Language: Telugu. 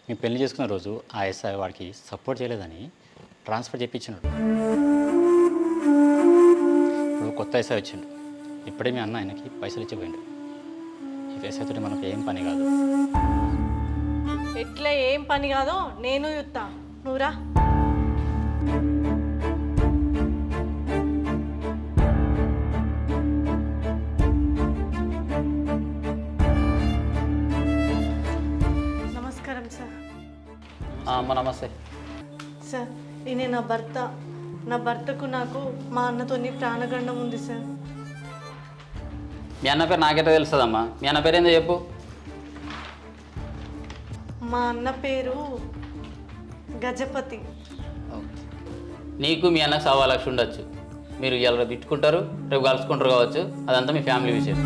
మేము పెళ్లి చేసుకున్న రోజు ఆ ఎస్ఐ వాడికి సపోర్ట్ చేయలేదని ట్రాన్స్ఫర్ చేయించినాడు. ఇప్పుడు కొత్త ఎస్ఐ వచ్చిండు. ఇప్పుడే మీ అన్న ఆయనకి పైసలు ఇచ్చిపోయిండు. ఈ ఎస్ఐతో మనకు ఏం పని కాదు. ఎట్లా ఏం పని కాదో నేను చూస్తా, నువ్వురా. నమస్కారం సార్. అమ్మ నమస్తే. సార్ ఈయన నా భర్త. నా భర్తకు నాకు మా అన్నతోని ప్రాణగండం ఉంది సార్. మీ అన్న పేరు నాకైతే తెలుస్తుందమ్మా. మీ అన్న పేరు ఏందో చెప్పు. మా అన్న పేరు గజపతి. నీకు మీ అన్నకు 1,00,000 ఉండొచ్చు. మీరు ఇలా తిట్టుకుంటారు, రేపు కలుసుకుంటారు కావచ్చు. అదంతా మీ ఫ్యామిలీ విషయం.